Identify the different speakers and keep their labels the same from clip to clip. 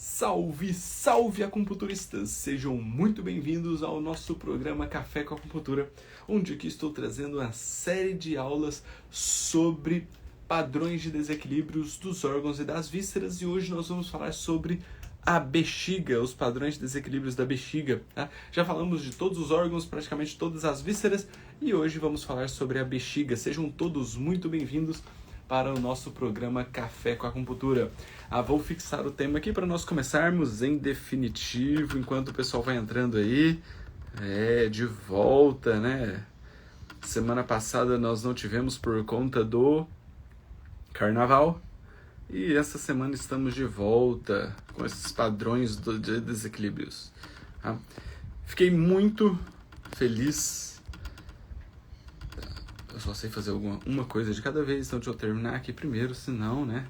Speaker 1: Salve, salve acupunturistas! Sejam muito bem-vindos ao nosso programa Café com Acupuntura, onde aqui estou trazendo uma série de aulas sobre padrões de desequilíbrios dos órgãos e das vísceras, e hoje nós vamos falar sobre a bexiga, os padrões de desequilíbrios da bexiga. Tá? Já falamos de todos os órgãos, praticamente todas as vísceras, e hoje vamos falar sobre a bexiga. Sejam todos muito bem-vindos para o nosso programa Café com Acupuntura. Vou fixar o tema aqui para nós começarmos em definitivo, enquanto o pessoal vai entrando aí. De volta, né? Semana passada nós não tivemos por conta do carnaval. E essa semana estamos de volta com esses padrões de desequilíbrios. Tá? Fiquei muito feliz. Eu só sei fazer uma coisa de cada vez, então deixa eu terminar aqui primeiro, senão, né?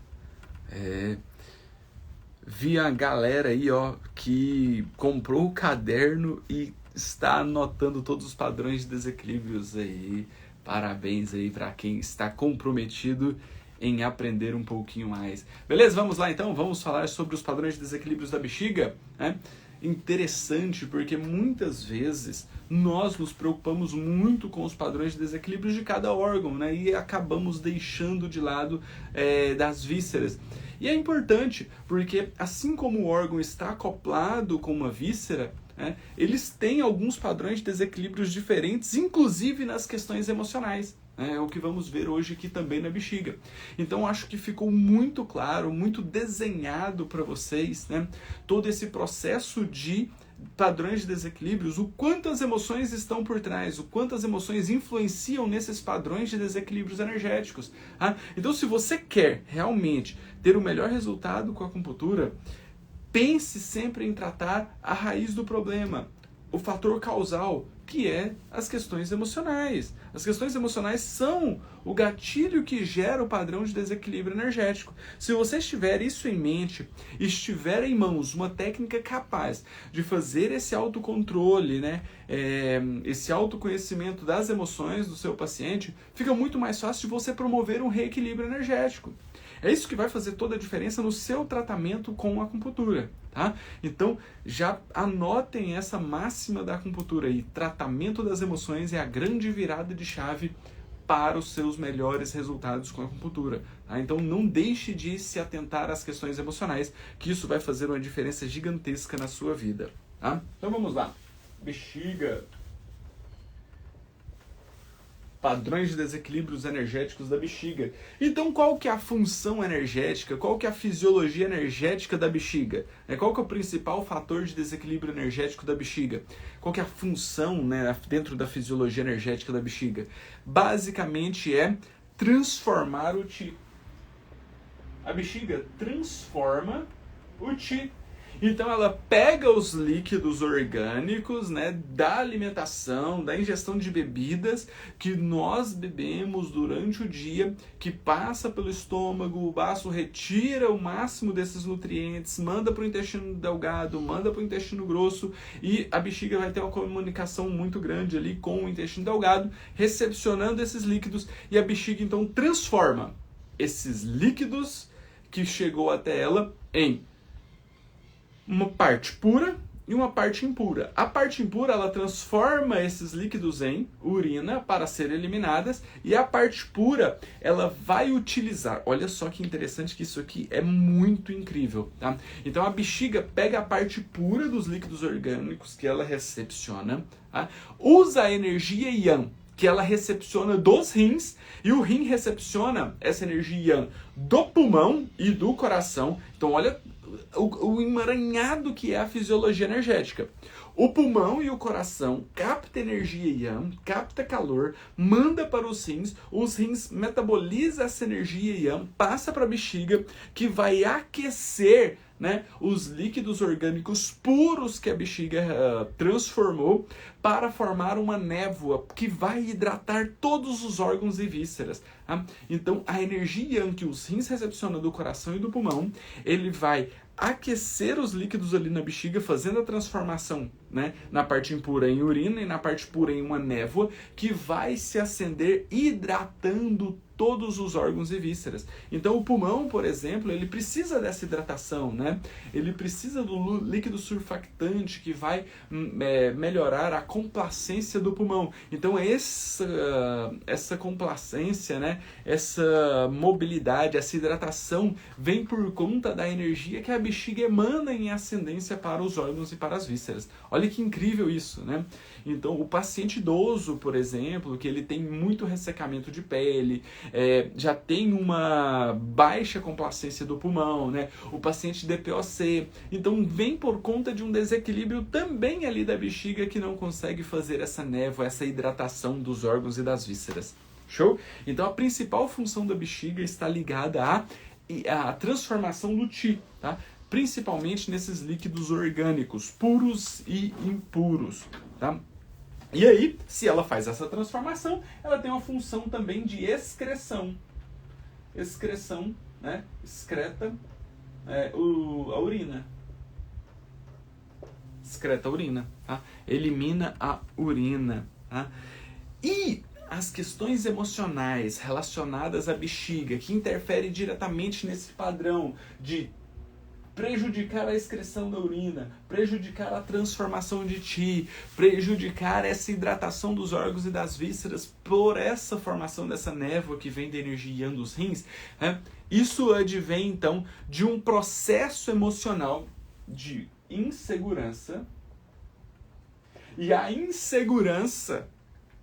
Speaker 1: Vi a galera aí, ó, que comprou o caderno e está anotando todos os padrões de desequilíbrios aí. Parabéns aí para quem está comprometido em aprender um pouquinho mais. Beleza? Vamos lá então? Vamos falar sobre os padrões de desequilíbrios da bexiga, né? Interessante, porque muitas vezes nós nos preocupamos muito com os padrões de desequilíbrios de cada órgão, né? E acabamos deixando de lado das vísceras. E é importante, porque assim como o órgão está acoplado com uma víscera, eles têm alguns padrões de desequilíbrios diferentes, inclusive nas questões emocionais. É o que vamos ver hoje aqui também na bexiga. Então acho que ficou muito claro, muito desenhado para vocês, né? Todo esse processo de padrões de desequilíbrios, o quanto as emoções estão por trás, o quanto as emoções influenciam nesses padrões de desequilíbrios energéticos. Então se você quer realmente ter o melhor resultado com a acupuntura, pense sempre em tratar a raiz do problema, o fator causal, que é as questões emocionais. As questões emocionais são o gatilho que gera o padrão de desequilíbrio energético. Se você estiver isso em mente, estiver em mãos uma técnica capaz de fazer esse autocontrole, né, esse autoconhecimento das emoções do seu paciente, fica muito mais fácil de você promover um reequilíbrio energético. É isso que vai fazer toda a diferença no seu tratamento com a acupuntura, tá? Então, já anotem essa máxima da acupuntura aí. Tratamento das emoções é a grande virada de chave para os seus melhores resultados com a acupuntura. Tá? Então, não deixe de se atentar às questões emocionais, que isso vai fazer uma diferença gigantesca na sua vida. Tá? Então, vamos lá. Bexiga. Padrões de desequilíbrios energéticos da bexiga. Então, qual que é a função energética? Qual que é a fisiologia energética da bexiga? Qual que é o principal fator de desequilíbrio energético da bexiga? Qual que é a função, né, dentro da fisiologia energética da bexiga? Basicamente é transformar o Qi. A bexiga transforma o Qi. Então ela pega os líquidos orgânicos, né, da alimentação, da ingestão de bebidas que nós bebemos durante o dia, que passa pelo estômago, o baço retira o máximo desses nutrientes, manda para o intestino delgado, manda para o intestino grosso, e a bexiga vai ter uma comunicação muito grande ali com o intestino delgado, recepcionando esses líquidos, e a bexiga então transforma esses líquidos que chegou até ela em uma parte pura e uma parte impura. A parte impura, ela transforma esses líquidos em urina para serem eliminadas, e a parte pura, ela vai utilizar. Olha só que interessante, que isso aqui é muito incrível, tá? Então a bexiga pega a parte pura dos líquidos orgânicos que ela recepciona, tá? Usa a energia yang que ela recepciona dos rins, e o rim recepciona essa energia yang do pulmão e do coração. Então olha o emaranhado que é a fisiologia energética. O pulmão e o coração capta energia yang, capta calor, manda para os rins metabolizam essa energia yang, passa para a bexiga, que vai aquecer, né, os líquidos orgânicos puros que a bexiga transformou para formar uma névoa que vai hidratar todos os órgãos e vísceras. Tá? Então, a energia yang que os rins recepcionam do coração e do pulmão, ele vai aquecer os líquidos ali na bexiga, fazendo a transformação, né, na parte impura em urina e na parte pura em uma névoa, que vai se acender, hidratando todos os órgãos e vísceras. Então o pulmão, por exemplo, ele precisa dessa hidratação, né? Ele precisa do líquido surfactante que vai melhorar a complacência do pulmão. Então essa complacência, né? Essa mobilidade, essa hidratação vem por conta da energia que a bexiga emana em ascendência para os órgãos e para as vísceras. Olha que incrível isso, né? Então, o paciente idoso, por exemplo, que ele tem muito ressecamento de pele, já tem uma baixa complacência do pulmão, né? O paciente DPOC. Então, vem por conta de um desequilíbrio também ali da bexiga que não consegue fazer essa névoa, essa hidratação dos órgãos e das vísceras. Show? Então, a principal função da bexiga está ligada à transformação do Qi, tá? Principalmente nesses líquidos orgânicos, puros e impuros, tá? E aí, se ela faz essa transformação, ela tem uma função também de excreção. Excreção, né? Excreta a urina. Excreta a urina, tá? Elimina a urina, tá? E as questões emocionais relacionadas à bexiga, que interferem diretamente nesse padrão de prejudicar a excreção da urina, prejudicar a transformação de Qi, prejudicar essa hidratação dos órgãos e das vísceras por essa formação dessa névoa que vem da energia Yang dos rins, né? Isso advém, então, de um processo emocional de insegurança, e a insegurança,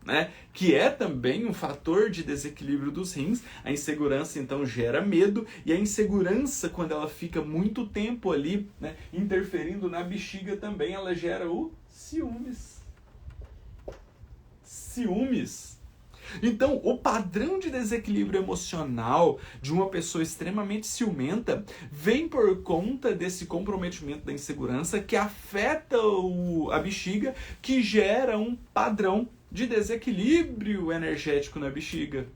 Speaker 1: né, que é também um fator de desequilíbrio dos rins. A insegurança então gera medo, e a insegurança, quando ela fica muito tempo ali, né, interferindo na bexiga também, ela gera o ciúmes. Ciúmes. Então, o padrão de desequilíbrio emocional de uma pessoa extremamente ciumenta vem por conta desse comprometimento da insegurança que afeta a bexiga, que gera um padrão de desequilíbrio energético na bexiga.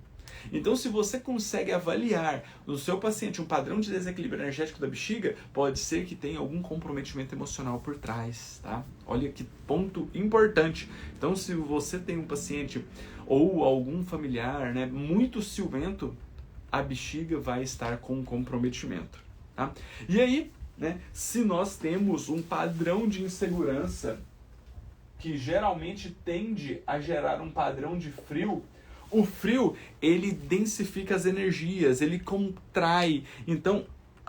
Speaker 1: Então, se você consegue avaliar no seu paciente um padrão de desequilíbrio energético da bexiga, pode ser que tenha algum comprometimento emocional por trás, tá? Olha que ponto importante. Então, se você tem um paciente ou algum familiar, né, muito ciumento, a bexiga vai estar com comprometimento, tá? E aí, né, se nós temos um padrão de insegurança que geralmente tende a gerar um padrão de frio, o frio, ele densifica as energias, ele contrai. Então,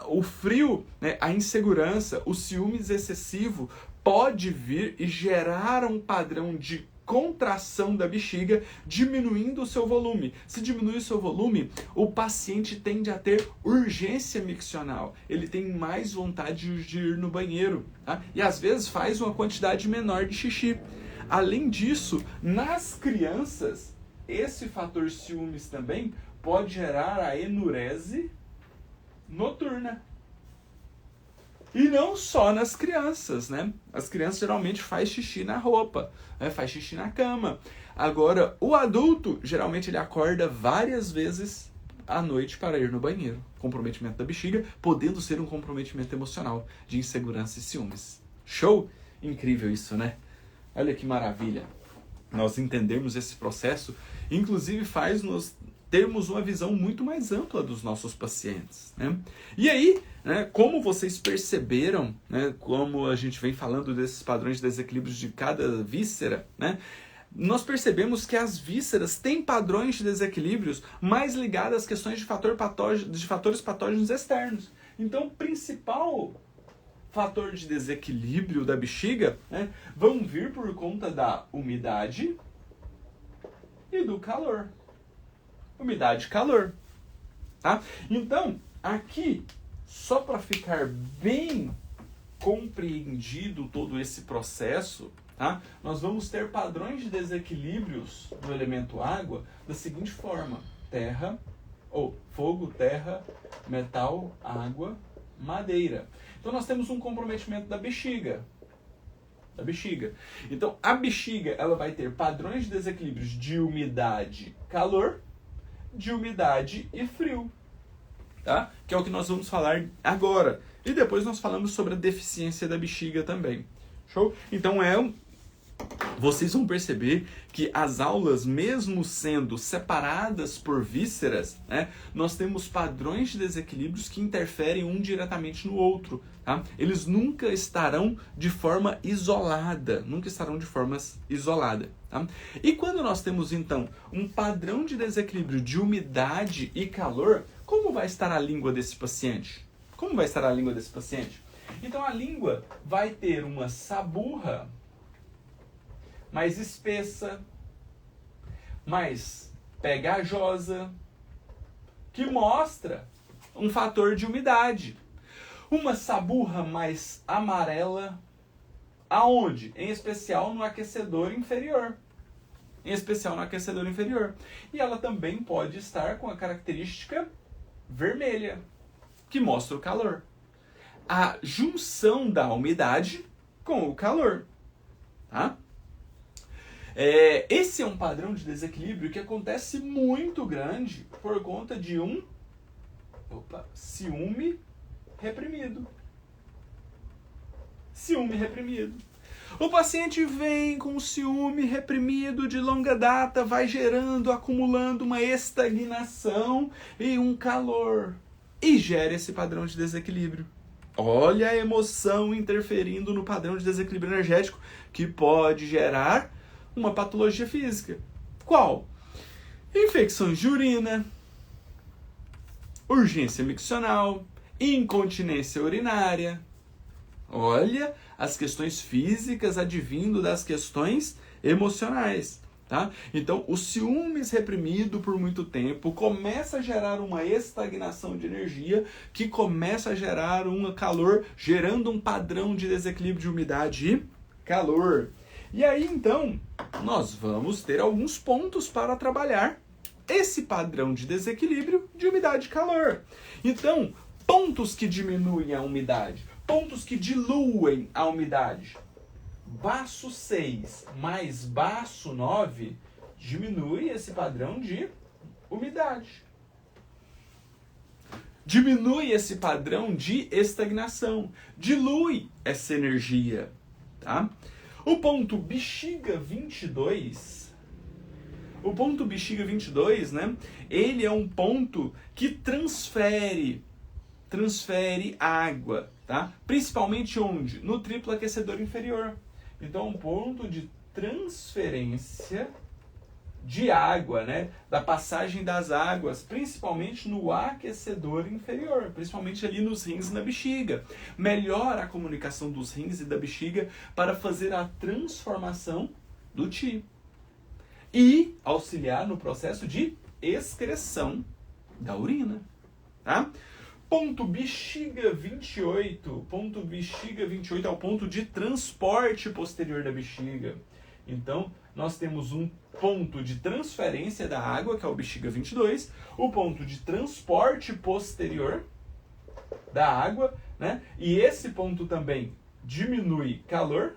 Speaker 1: o frio, né, a insegurança, o ciúmes excessivo pode vir e gerar um padrão de contração da bexiga, diminuindo o seu volume. Se diminuir o seu volume, o paciente tende a ter urgência miccional. Ele tem mais vontade de ir no banheiro, tá? E às vezes faz uma quantidade menor de xixi. Além disso, nas crianças, esse fator ciúmes também pode gerar a enurese noturna. E não só nas crianças, né? As crianças geralmente fazem xixi na roupa, né? Faz xixi na cama. Agora, o adulto, geralmente ele acorda várias vezes à noite para ir no banheiro. Comprometimento da bexiga, podendo ser um comprometimento emocional de insegurança e ciúmes. Show? Incrível isso, né? Olha que maravilha. Nós entendermos esse processo, inclusive faz-nos termos uma visão muito mais ampla dos nossos pacientes, né? E aí, né, como vocês perceberam, né, como a gente vem falando desses padrões de desequilíbrios de cada víscera, né, nós percebemos que as vísceras têm padrões de desequilíbrios mais ligados às questões de fatores patógenos externos. Então, o principal fator de desequilíbrio da bexiga, né, vão vir por conta da umidade e do calor. Umidade e calor, tá? Então, aqui, só para ficar bem compreendido todo esse processo, tá? Nós vamos ter padrões de desequilíbrios do elemento água da seguinte forma: terra, ou fogo, terra, metal, água, madeira. Então nós temos um comprometimento da bexiga. Então a bexiga, ela vai ter padrões de desequilíbrios de umidade, calor, de umidade e frio, tá? Que é o que nós vamos falar agora. E depois nós falamos sobre a deficiência da bexiga também. Show? Então vocês vão perceber que as aulas, mesmo sendo separadas por vísceras, né, nós temos padrões de desequilíbrios que interferem um diretamente no outro. Tá? Eles nunca estarão de forma isolada, Tá? E quando nós temos, então, um padrão de desequilíbrio de umidade e calor, como vai estar a língua desse paciente? Então, a língua vai ter uma saburra mais espessa, mais pegajosa, que mostra um fator de umidade. Uma saburra mais amarela, aonde? Em especial no aquecedor inferior. E ela também pode estar com a característica vermelha, que mostra o calor. A junção da umidade com o calor. Tá? Esse é um padrão de desequilíbrio que acontece muito grande por conta de um ciúme reprimido. O paciente vem com um ciúme reprimido de longa data, vai gerando, acumulando uma estagnação e um calor. E gera esse padrão de desequilíbrio. Olha a emoção interferindo no padrão de desequilíbrio energético, que pode gerar uma patologia física. Qual? Infecções de urina, urgência miccional, incontinência urinária. Olha as questões físicas advindo das questões emocionais. Tá? Então, o ciúmes reprimido por muito tempo começa a gerar uma estagnação de energia, que começa a gerar um calor, gerando um padrão de desequilíbrio de umidade e calor. E aí, então, nós vamos ter alguns pontos para trabalhar esse padrão de desequilíbrio de umidade e calor. Então, pontos que diminuem a umidade, pontos que diluem a umidade. Baço 6 mais baço 9 diminui esse padrão de umidade. Diminui esse padrão de estagnação. Dilui essa energia. Tá? O ponto bexiga 22, né? Ele é um ponto que transfere água, tá? Principalmente onde? No triplo aquecedor inferior. Então, um ponto de transferência de água, né? Da passagem das águas, principalmente no aquecedor inferior, principalmente ali nos rins e na bexiga. Melhora a comunicação dos rins e da bexiga para fazer a transformação do Qi e auxiliar no processo de excreção da urina, tá? Ponto bexiga 28 é o ponto de transporte posterior da bexiga. Então, nós temos um ponto de transferência da água, que é o bexiga 22, o ponto de transporte posterior da água, né? E esse ponto também diminui calor.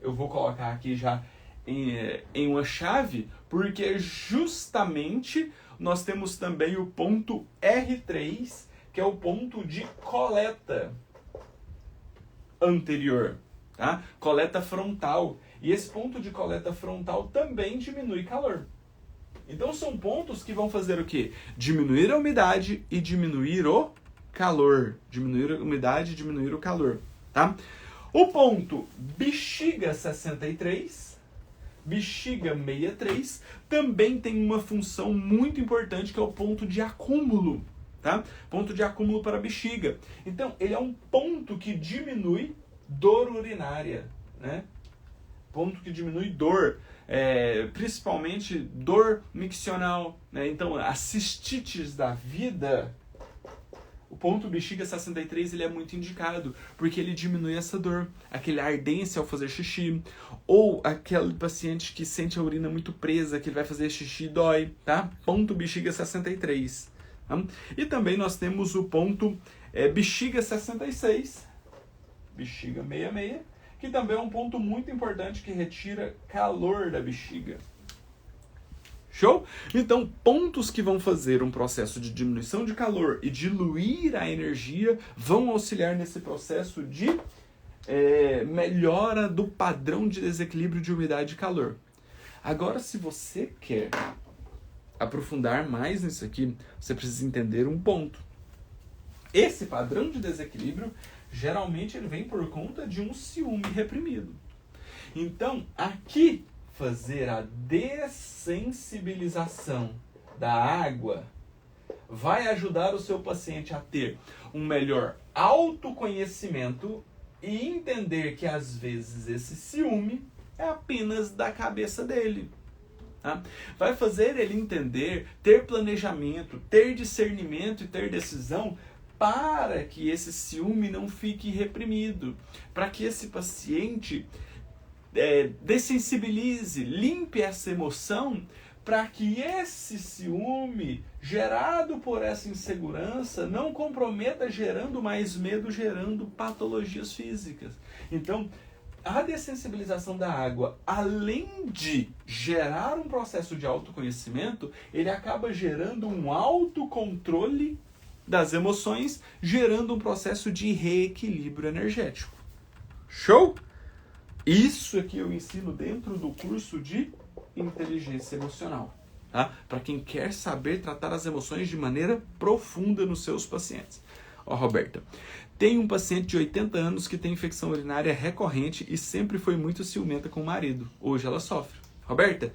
Speaker 1: Eu vou colocar aqui já em uma chave, porque justamente nós temos também o ponto R3, que é o ponto de coleta anterior, tá? Coleta frontal. E esse ponto de coleta frontal também diminui calor. Então são pontos que vão fazer o quê? Diminuir a umidade e diminuir o calor. Diminuir a umidade e diminuir o calor, tá? O ponto bexiga 63, bexiga 63, também tem uma função muito importante, que é o ponto de acúmulo, tá? Ponto de acúmulo para a bexiga. Então, ele é um ponto que diminui dor urinária, né? Ponto que diminui dor, principalmente dor miccional, né? Então, as cistites da vida, o ponto bexiga 63 ele é muito indicado, porque ele diminui essa dor, aquela ardência ao fazer xixi, ou aquele paciente que sente a urina muito presa, que ele vai fazer xixi e dói, tá? Ponto bexiga 63. Tá? E também nós temos o ponto bexiga 66, bexiga 66, que também é um ponto muito importante que retira calor da bexiga. Show? Então, pontos que vão fazer um processo de diminuição de calor e diluir a energia vão auxiliar nesse processo de melhora do padrão de desequilíbrio de umidade e calor. Agora, se você quer aprofundar mais nisso aqui, você precisa entender um ponto. Esse padrão de desequilíbrio, geralmente ele vem por conta de um ciúme reprimido. Então, aqui, fazer a dessensibilização da água vai ajudar o seu paciente a ter um melhor autoconhecimento e entender que, às vezes, esse ciúme é apenas da cabeça dele. Tá? Vai fazer ele entender, ter planejamento, ter discernimento e ter decisão para que esse ciúme não fique reprimido, para que esse paciente dessensibilize, limpe essa emoção, para que esse ciúme gerado por essa insegurança não comprometa gerando mais medo, gerando patologias físicas. Então, a dessensibilização da água, além de gerar um processo de autoconhecimento, ele acaba gerando um autocontrole das emoções, gerando um processo de reequilíbrio energético. Show? Isso aqui eu ensino dentro do curso de inteligência emocional, tá? Para quem quer saber tratar as emoções de maneira profunda nos seus pacientes. Ó, Roberta, tem um paciente de 80 anos que tem infecção urinária recorrente e sempre foi muito ciumenta com o marido. Hoje ela sofre. Roberta,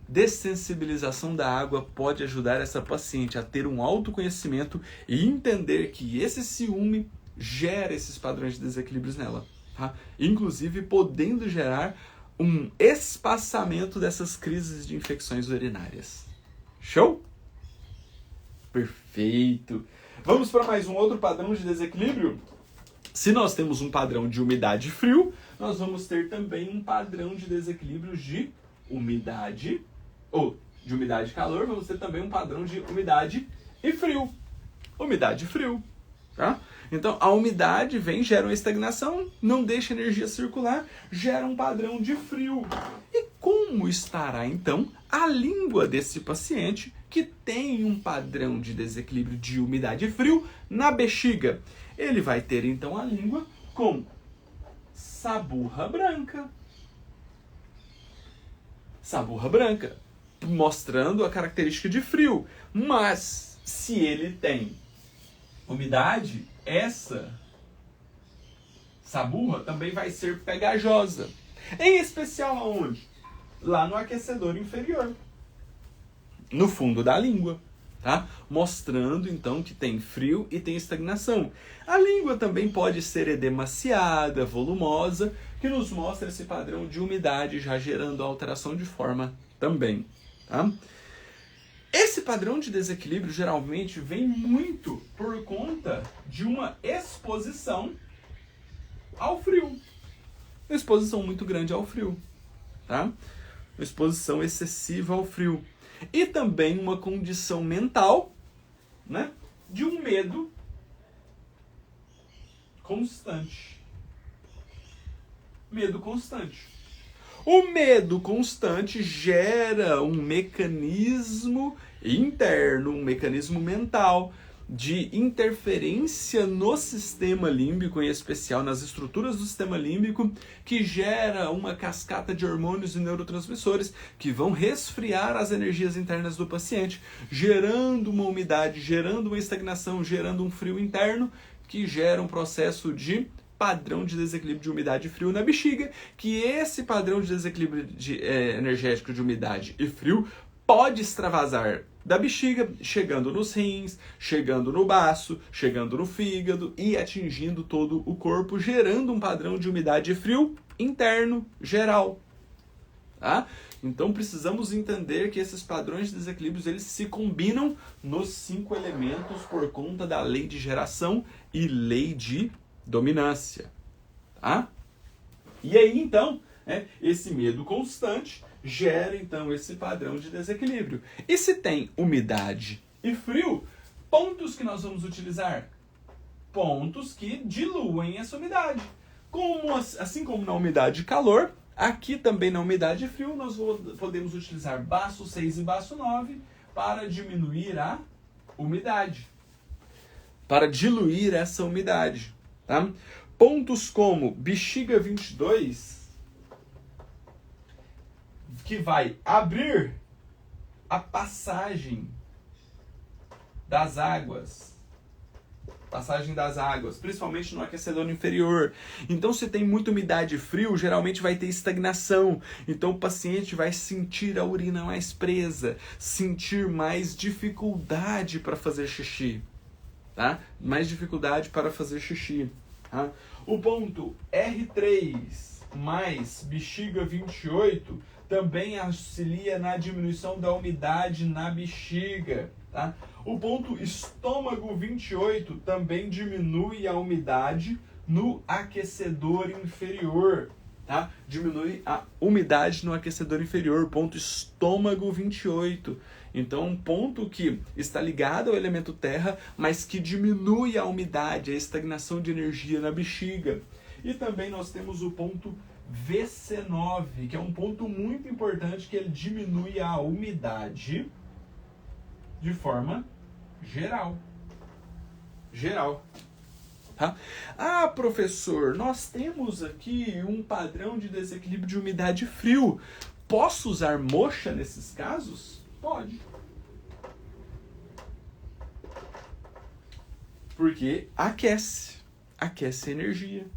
Speaker 1: dessensibilização da água pode ajudar essa paciente a ter um autoconhecimento e entender que esse ciúme gera esses padrões de desequilíbrios nela, tá? Inclusive podendo gerar um espaçamento dessas crises de infecções urinárias. Show? Perfeito! Vamos para mais um outro padrão de desequilíbrio? Se nós temos um padrão de umidade e frio, nós vamos ter também um padrão de desequilíbrio de umidade de umidade e calor, vamos ter também um padrão de umidade e frio. Umidade e frio, tá? Então, a umidade gera uma estagnação, não deixa energia circular, gera um padrão de frio. E como estará, então, a língua desse paciente que tem um padrão de desequilíbrio de umidade e frio na bexiga? Ele vai ter, então, a língua com saburra branca. Saburra branca, mostrando a característica de frio. Mas, se ele tem umidade, essa saburra também vai ser pegajosa. Em especial aonde? Lá no aquecedor inferior, no fundo da língua, tá? Mostrando então que tem frio e tem estagnação. A língua também pode ser edemaciada, volumosa, que nos mostra esse padrão de umidade já gerando alteração de forma também, tá? Esse padrão de desequilíbrio geralmente vem muito por conta de uma exposição ao frio. Uma exposição muito grande ao frio, tá? Uma exposição excessiva ao frio. E também uma condição mental, né, de um medo constante. Medo constante. O medo constante gera um mecanismo interno, um mecanismo mental de interferência no sistema límbico, em especial nas estruturas do sistema límbico, que gera uma cascata de hormônios e neurotransmissores que vão resfriar as energias internas do paciente, gerando uma umidade, gerando uma estagnação, gerando um frio interno, que gera um processo de padrão de desequilíbrio de umidade e frio na bexiga, que esse padrão de desequilíbrio energético de umidade e frio pode extravasar da bexiga, chegando nos rins, chegando no baço, chegando no fígado e atingindo todo o corpo, gerando um padrão de umidade e frio interno geral. Tá? Então precisamos entender que esses padrões de desequilíbrios eles se combinam nos 5 elementos por conta da lei de geração e lei de dominância. Tá? E aí então, esse medo constante gera então esse padrão de desequilíbrio. E se tem umidade e frio, pontos que nós vamos utilizar? Pontos que diluem essa umidade. Assim como na umidade e calor, aqui também na umidade e frio nós podemos utilizar baço 6 e baço 9 para diminuir a umidade. Para diluir essa umidade. Tá? pontos como bexiga 22, que vai abrir a passagem das águas. Passagem das águas, principalmente no aquecedor inferior. Então, se tem muita umidade e frio, geralmente vai ter estagnação. Então, o paciente vai sentir a urina mais presa, sentir mais dificuldade para fazer xixi. Tá? Mais dificuldade para fazer xixi. Tá? O ponto R3 mais bexiga 28 também auxilia na diminuição da umidade na bexiga. Tá? O ponto estômago 28 também diminui a umidade no aquecedor inferior. Tá? Diminui a umidade no aquecedor inferior, ponto estômago 28. Então, um ponto que está ligado ao elemento terra, mas que diminui a umidade, a estagnação de energia na bexiga. E também nós temos o ponto VC9, que é um ponto muito importante, que ele diminui a umidade de forma geral. Tá? Ah, professor, nós temos aqui um padrão de desequilíbrio de umidade frio. Posso usar moxa nesses casos? Pode. Porque aquece a energia.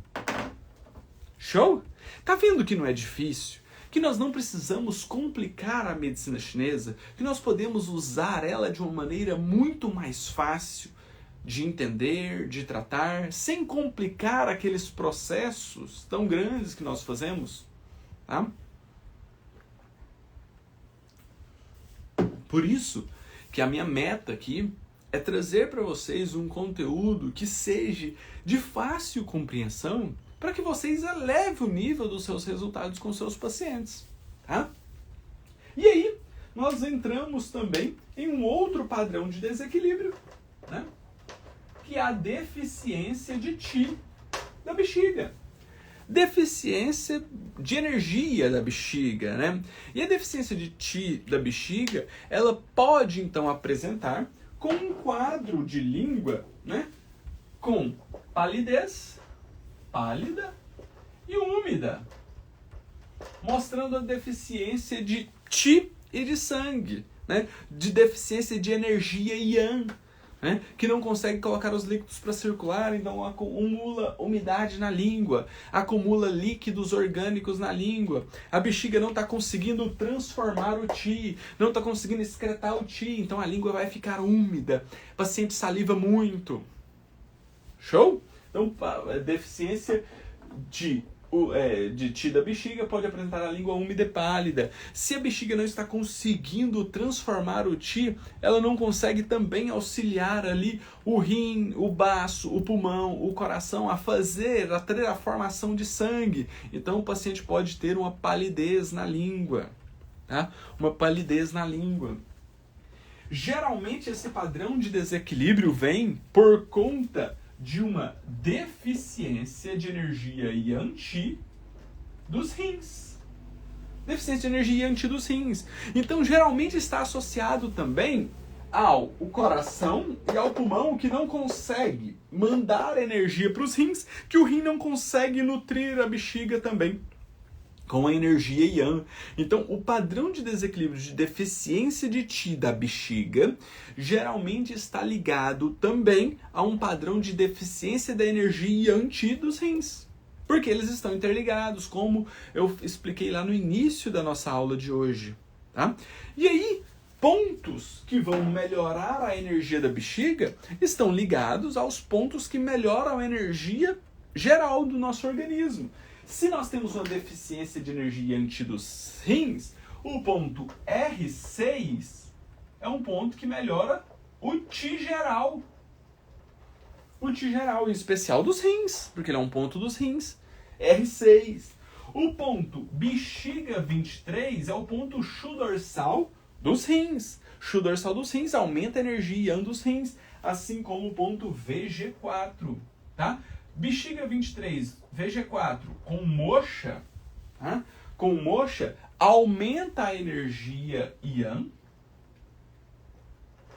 Speaker 1: Show? Tá vendo que não é difícil? Que nós não precisamos complicar a medicina chinesa, que nós podemos usar ela de uma maneira muito mais fácil de entender, de tratar, sem complicar aqueles processos tão grandes que nós fazemos. Tá? Por isso que a minha meta aqui é trazer para vocês um conteúdo que seja de fácil compreensão, para que vocês elevem o nível dos seus resultados com seus pacientes. Tá? E aí, nós entramos também em um outro padrão de desequilíbrio, né? Que é a deficiência de Qi da bexiga. Deficiência de energia da bexiga, né? E a deficiência de Qi da bexiga, ela pode então apresentar com um quadro de língua, né? Com palidez, pálida e úmida, mostrando a deficiência de Qi e de sangue, né? De deficiência de energia Yang, né? Que não consegue colocar os líquidos para circular, então acumula umidade na língua, acumula líquidos orgânicos na língua, a bexiga não está conseguindo transformar o Qi, não está conseguindo excretar o Qi, então a língua vai ficar úmida, o paciente saliva muito. Show? Então, a deficiência de Qi da bexiga pode apresentar a língua úmida e pálida. Se a bexiga não está conseguindo transformar o Qi, ela não consegue também auxiliar ali o rim, o baço, o pulmão, o coração a ter a formação de sangue. Então o paciente pode ter uma palidez na língua. Tá? Uma palidez na língua. Geralmente esse padrão de desequilíbrio vem por conta de uma deficiência de energia Yang-Qi dos rins. Deficiência de energia Yang-Qi dos rins. Então, geralmente está associado também ao coração e ao pulmão, que não consegue mandar energia para os rins, que o rim não consegue nutrir a bexiga também com a energia Yang. Então, o padrão de desequilíbrio de deficiência de Qi da bexiga geralmente está ligado também a um padrão de deficiência da energia Yang-Qi dos rins. Porque eles estão interligados, como eu expliquei lá no início da nossa aula de hoje. Tá? E aí, pontos que vão melhorar a energia da bexiga estão ligados aos pontos que melhoram a energia geral do nosso organismo. Se nós temos uma deficiência de energia Yang-Qi dos rins, o ponto R6 é um ponto que melhora o Qi geral. O Qi geral, em especial dos rins, porque ele é um ponto dos rins. R6. O ponto bexiga 23 é o ponto Shu dorsal dos rins. Shu dorsal dos rins aumenta a energia Yang dos rins, assim como o ponto VG4. Tá? Bexiga 23, VG4, com moxa, tá? Com moxa, aumenta a energia Yang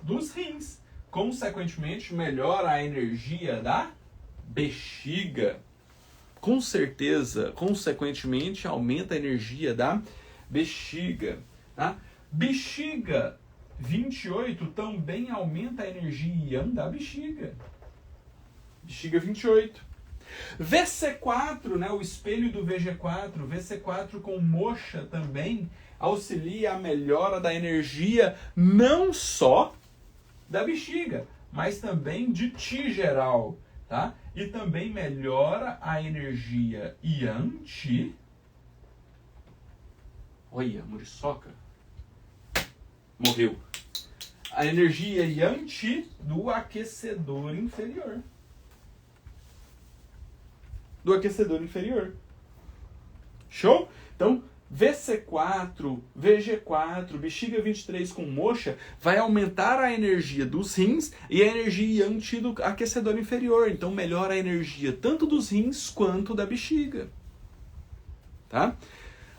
Speaker 1: dos rins. Consequentemente, melhora a energia da bexiga. com certeza, consequentemente, aumenta a energia da bexiga. Tá? Bexiga 28 também aumenta a energia Yang da bexiga. Bexiga 28. VC4, né, o espelho do VG4, VC4 com moxa também auxilia a melhora da energia não só da bexiga, mas também de Ti geral, tá? E também melhora a energia Yang Ti. Olha, muriçoca. Morreu. A energia Yang Ti do aquecedor inferior. Do aquecedor inferior. Show? Então, VC4, VG4, bexiga 23 com moxa vai aumentar a energia dos rins e a energia Yang Ti do aquecedor inferior. Então, melhora a energia tanto dos rins quanto da bexiga. Tá?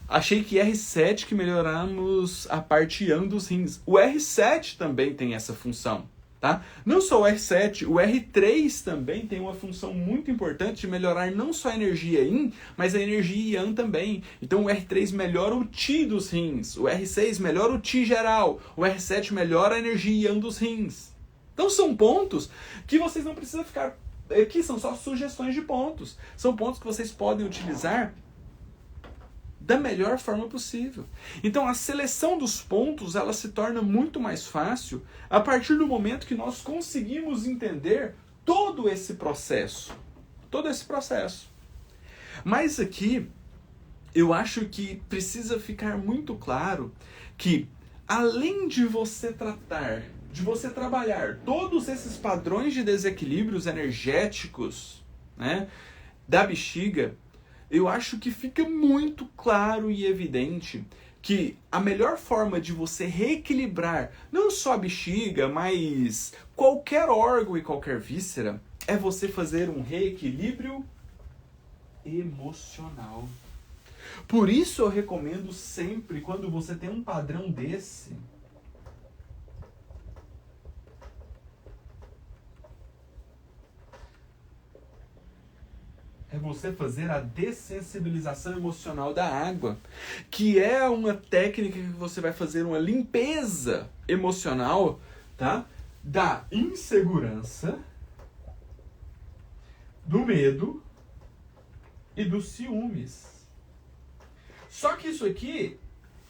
Speaker 1: Achei que R7 que melhoramos a parte Yang dos rins. O R7 também tem essa função. Tá? Não só o R7, o R3 também tem uma função muito importante de melhorar não só a energia Yin, mas a energia Yang também. Então o R3 melhora o Ti dos rins, o R6 melhora o Ti geral, o R7 melhora a energia Yang dos rins. Então são pontos que vocês não precisam ficar... Aqui são só sugestões de pontos. São pontos que vocês podem utilizar da melhor forma possível. Então a seleção dos pontos ela se torna muito mais fácil a partir do momento que nós conseguimos entender todo esse processo. Todo esse processo. Mas aqui eu acho que precisa ficar muito claro que além de você trabalhar todos esses padrões de desequilíbrios energéticos, né, da bexiga, eu acho que fica muito claro e evidente que a melhor forma de você reequilibrar não só a bexiga, mas qualquer órgão e qualquer víscera, é você fazer um reequilíbrio emocional. Por isso eu recomendo sempre, quando você tem um padrão desse, é você fazer a dessensibilização emocional da água, que é uma técnica que você vai fazer uma limpeza emocional, tá? Da insegurança, do medo e dos ciúmes. Só que isso aqui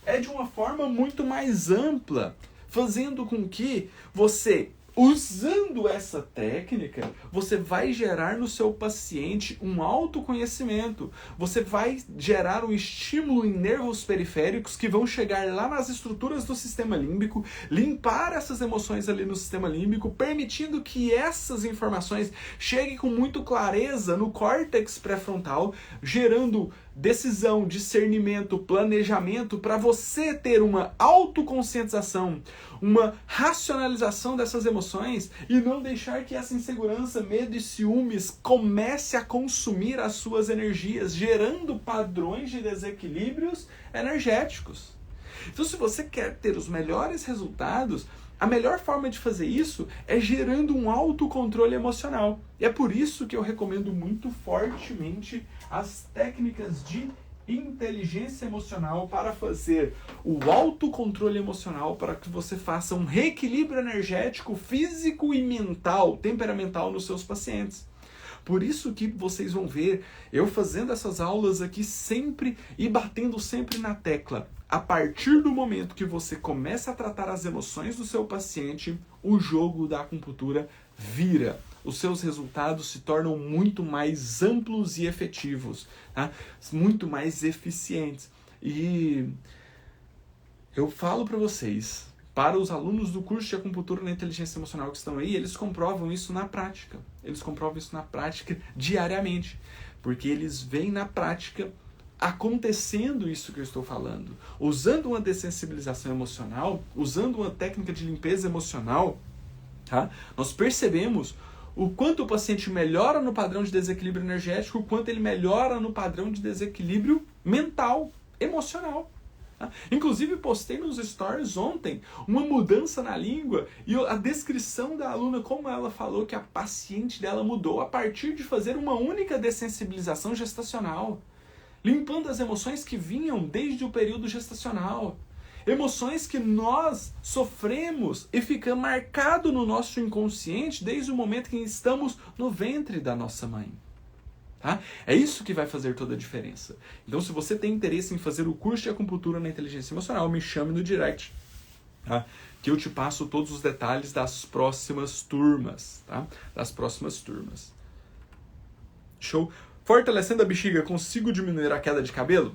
Speaker 1: é de uma forma muito mais ampla, fazendo com que você, usando essa técnica, você vai gerar no seu paciente um autoconhecimento. Você vai gerar um estímulo em nervos periféricos que vão chegar lá nas estruturas do sistema límbico, limpar essas emoções ali no sistema límbico, permitindo que essas informações cheguem com muito clareza no córtex pré-frontal, gerando decisão, discernimento, planejamento para você ter uma autoconscientização, uma racionalização dessas emoções e não deixar que essa insegurança, medo e ciúmes comece a consumir as suas energias, gerando padrões de desequilíbrios energéticos. Então, se você quer ter os melhores resultados, a melhor forma de fazer isso é gerando um autocontrole emocional. E é por isso que eu recomendo muito fortemente as técnicas de inteligência emocional para fazer o autocontrole emocional, para que você faça um reequilíbrio energético, físico e mental, temperamental nos seus pacientes. Por isso que vocês vão ver eu fazendo essas aulas aqui sempre e batendo sempre na tecla. A partir do momento que você começa a tratar as emoções do seu paciente, o jogo da acupuntura vira. Os seus resultados se tornam muito mais amplos e efetivos, tá? Muito mais eficientes. E eu falo para vocês, para os alunos do curso de acupuntura na inteligência emocional que estão aí, eles comprovam isso na prática. Eles comprovam isso na prática diariamente, porque eles veem na prática acontecendo isso que eu estou falando. Usando uma dessensibilização emocional, usando uma técnica de limpeza emocional, tá? Nós percebemos o quanto o paciente melhora no padrão de desequilíbrio energético, o quanto ele melhora no padrão de desequilíbrio mental, emocional. Tá? Inclusive, postei nos stories ontem uma mudança na língua e a descrição da aluna, como ela falou que a paciente dela mudou a partir de fazer uma única dessensibilização gestacional, limpando as emoções que vinham desde o período gestacional. Emoções que nós sofremos e ficam marcado no nosso inconsciente desde o momento que estamos no ventre da nossa mãe. Tá? É isso que vai fazer toda a diferença. Então, se você tem interesse em fazer o curso de acupuntura na inteligência emocional, me chame no direct, tá? Que eu te passo todos os detalhes das próximas turmas. Tá? Das próximas turmas. Show? Fortalecendo a bexiga, consigo diminuir a queda de cabelo?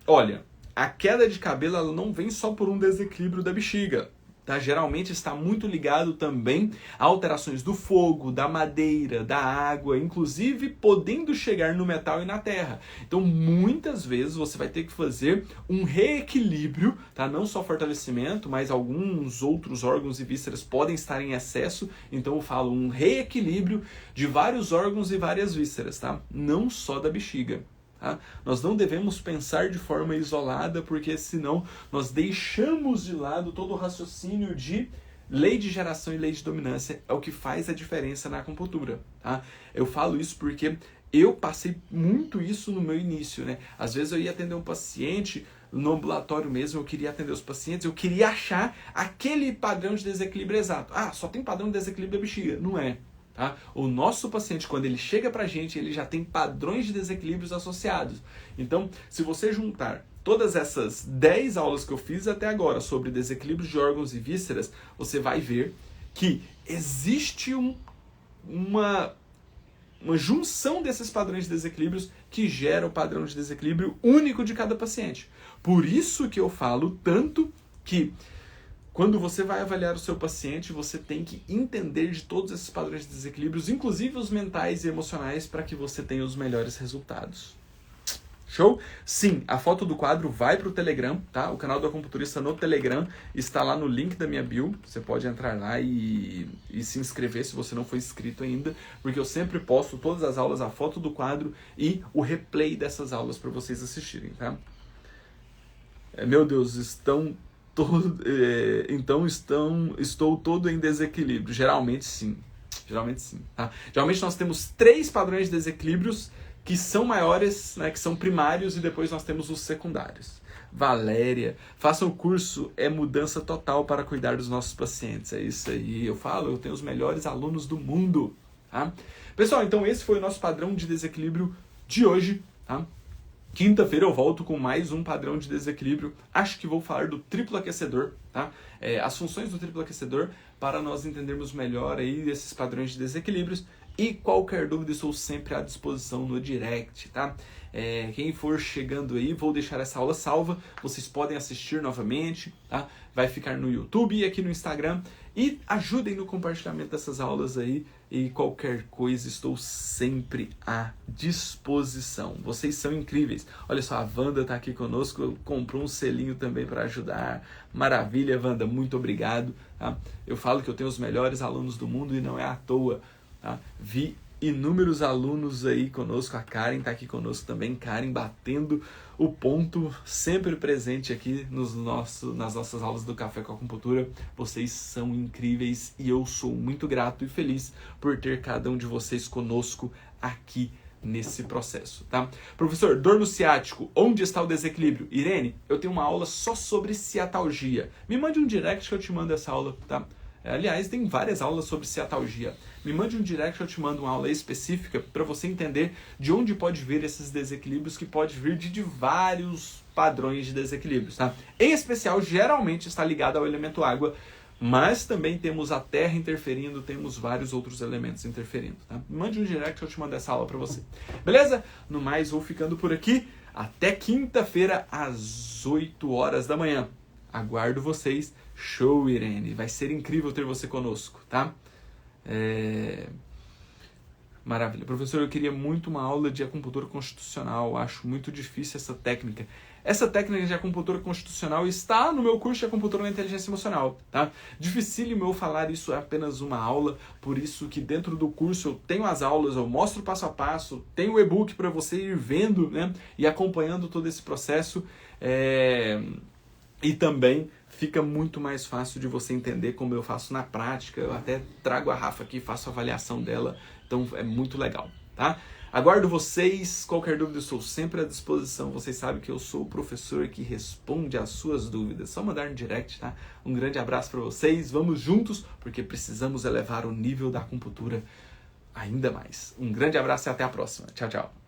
Speaker 1: Olha, a queda de cabelo ela não vem só por um desequilíbrio da bexiga. Tá? Geralmente está muito ligado também a alterações do fogo, da madeira, da água, inclusive podendo chegar no metal e na terra. Então, muitas vezes você vai ter que fazer um reequilíbrio, tá? Não só fortalecimento, mas alguns outros órgãos e vísceras podem estar em excesso. Então, eu falo um reequilíbrio de vários órgãos e várias vísceras, tá? Não só da bexiga. Tá? Nós não devemos pensar de forma isolada, porque senão nós deixamos de lado todo o raciocínio de lei de geração e lei de dominância, é o que faz a diferença na acupuntura. Tá? Eu falo isso porque eu passei muito isso no meu início. Né? Às vezes eu ia atender um paciente, no ambulatório mesmo, eu queria atender os pacientes, eu queria achar aquele padrão de desequilíbrio exato. Ah, só tem padrão de desequilíbrio da bexiga. Não é. Tá? O nosso paciente, quando ele chega pra gente, ele já tem padrões de desequilíbrios associados. Então, se você juntar todas essas 10 aulas que eu fiz até agora sobre desequilíbrios de órgãos e vísceras, você vai ver que existe uma junção desses padrões de desequilíbrios que gera o padrão de desequilíbrio único de cada paciente. Por isso que eu falo tanto que quando você vai avaliar o seu paciente, você tem que entender de todos esses padrões de desequilíbrios, inclusive os mentais e emocionais, para que você tenha os melhores resultados. Show? Sim, a foto do quadro vai para o Telegram, tá? O canal do Acupunturista no Telegram está lá no link da minha bio. Você pode entrar lá e se inscrever se você não for inscrito ainda, porque eu sempre posto todas as aulas, a foto do quadro e o replay dessas aulas para vocês assistirem, tá? Meu Deus, estou todo em desequilíbrio. Geralmente sim. Tá? Geralmente nós temos 3 padrões de desequilíbrios que são maiores, né, que são primários, e depois nós temos os secundários. Valéria, faça o curso, é mudança total para cuidar dos nossos pacientes. É isso aí, eu tenho os melhores alunos do mundo. Tá? Pessoal, então esse foi o nosso padrão de desequilíbrio de hoje. Tá? Quinta-feira eu volto com mais um padrão de desequilíbrio. Acho que vou falar do triplo aquecedor, tá? As funções do triplo aquecedor, para nós entendermos melhor aí esses padrões de desequilíbrios. E qualquer dúvida, estou sempre à disposição no direct, tá? Quem for chegando aí, vou deixar essa aula salva. Vocês podem assistir novamente, tá? Vai ficar no YouTube e aqui no Instagram. E ajudem no compartilhamento dessas aulas aí. E qualquer coisa, estou sempre à disposição. Vocês são incríveis. Olha só, a Wanda está aqui conosco, comprou um selinho também para ajudar. Maravilha, Wanda, muito obrigado. Tá? Eu falo que eu tenho os melhores alunos do mundo e não é à toa. Tá? Vi inúmeros alunos aí conosco, a Karen está aqui conosco também, Karen batendo o ponto, sempre presente aqui nas nossas aulas do Café com Acupuntura. Vocês são incríveis e eu sou muito grato e feliz por ter cada um de vocês conosco aqui nesse processo, tá? Professor, dor no ciático, onde está o desequilíbrio? Irene, eu tenho uma aula só sobre ciatalgia. Me mande um direct que eu te mando essa aula, tá? Aliás, tem várias aulas sobre ciatalgia. Me mande um direct que eu te mando uma aula específica para você entender de onde pode vir esses desequilíbrios, que pode vir de vários padrões de desequilíbrios, tá? Em especial, geralmente está ligado ao elemento água, mas também temos a terra interferindo, temos vários outros elementos interferindo, tá? Me mande um direct que eu te mando essa aula para você. Beleza? No mais, vou ficando por aqui. Até quinta-feira, às 8 horas da manhã. Aguardo vocês. Show, Irene. Vai ser incrível ter você conosco, tá? Maravilha. Professor, eu queria muito uma aula de acupuntura constitucional. Acho muito difícil essa técnica. Essa técnica de acupuntura constitucional está no meu curso de acupuntura na inteligência emocional, tá? Dificílimo eu falar, isso é apenas uma aula, por isso que dentro do curso eu tenho as aulas, eu mostro passo a passo, tenho o e-book para você ir vendo, né? E acompanhando todo esse processo. E também fica muito mais fácil de você entender como eu faço na prática. Eu até trago a Rafa aqui, faço a avaliação dela, então é muito legal, tá? Aguardo vocês, qualquer dúvida eu estou sempre à disposição. Vocês sabem que eu sou o professor que responde às suas dúvidas. Só mandar no direct, tá? Um grande abraço para vocês, vamos juntos, porque precisamos elevar o nível da acupuntura ainda mais. Um grande abraço e até a próxima. Tchau, tchau.